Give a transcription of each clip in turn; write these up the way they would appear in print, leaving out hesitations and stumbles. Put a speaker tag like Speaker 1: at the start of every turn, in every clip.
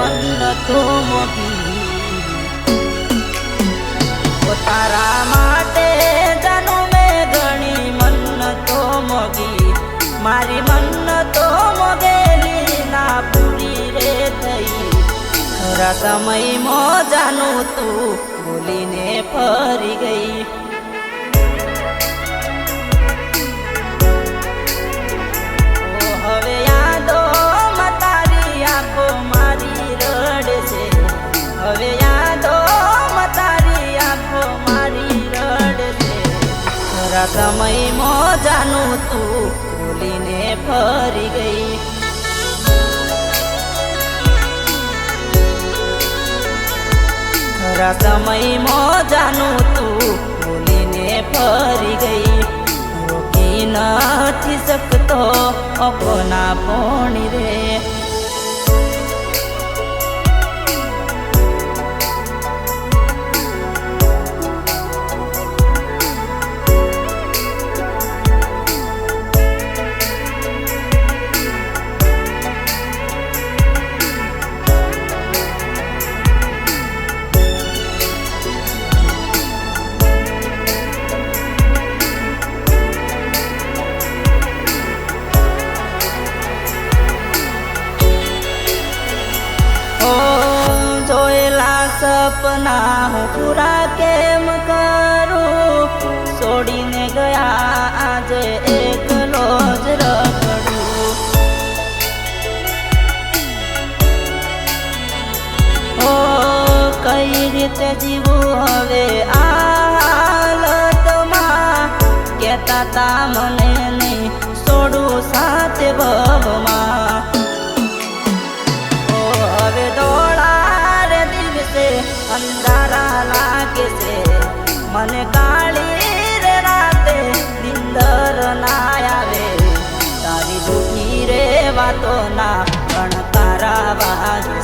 Speaker 1: મન્નતો મોગી તારા માટે જાનું મેં ઘણી મન્નતો મોગી મારી મન્નતો મોગેલી ના પૂરી રે થઈ ખરા સમયમાં જાનું તું ભૂલીને ફરી ગઈ હવે યાદો તારી આંખો મારી રડે છે હવે યાદો તારી આંખો મારી રડે છે ખરા સમયમાં જાનું તું ભૂલીને ફરી ગઈ ખરા સમયમાં જાનું તું ભૂલીને ફરી ગઈ રોકી નથી શકતો અપના પોણી રે સપના હું પૂરા કેમ કરું છોડીને ગયા આજે એકલો જ રખડું ઓ કઈ રીતે જીવું હવે આ હાલતમાં કહેતા તા મને નહીં છોડું સાથે ભવમાં ઓ હવે અંધારા લાગે છે મને કાળી રે રાતે નિંદર ના આવે તારી દુખી રે વાતો ના પણ તારા વાગે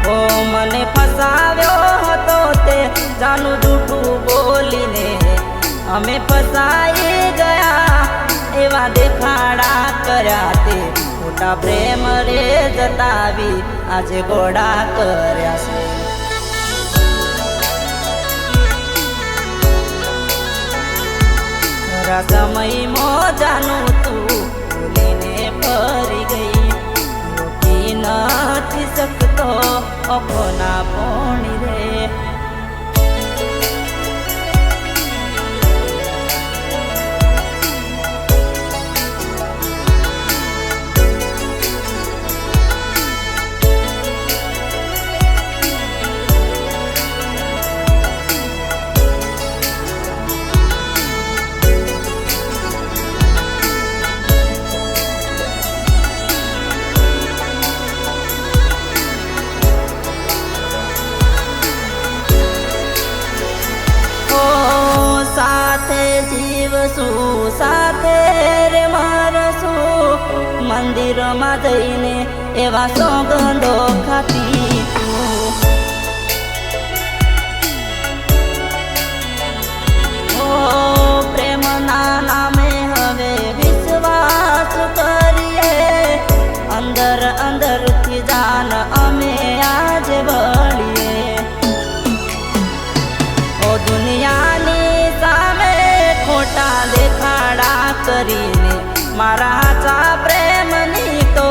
Speaker 1: ઓ મને ફસાવ્યો હતો તે જાનું જૂઠું બોલીને અમે ફસાઈ ગયા એવા દેખાડા કર્યા તે ખોટા પ્રેમ રે જતાવી આજે ગોળા કર્યા છે ખરા સમયમાં જાનું તું ભૂલીને ફરી ગઈ રોકી નથી શકતો અપના પોણી રે સાથે જીવશું સાથે રે મરશું મંદિરમાં જઈને એવા સોગંદો ખાતી ઓ પ્રેમના નામે હવે વિશ્વાસ કરીએ અંદર અંદરથી જાન અમે આજે બળીએ ઓ દુનિયાની ખોટા દેખાડા કરીને મારા હાચા પ્રેમની તો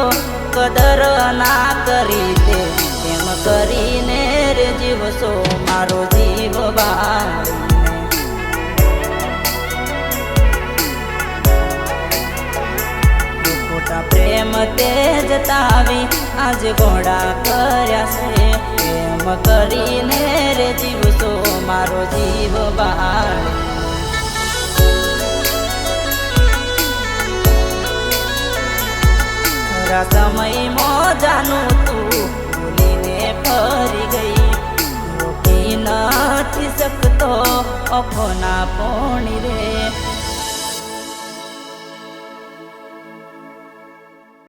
Speaker 1: કદર ના કરી તે એમ કરીને રે જીવશો મારો જીવ ખોટા પ્રેમ તે જતાવી આજે ગોળા કર્યા છે એમ કરીને રે જીવશો મારો જીવ બાળી સમયમાં જાનું તું ભૂલીને ફરી ગઈ રોકી નથી શકતો અપના પોણી રે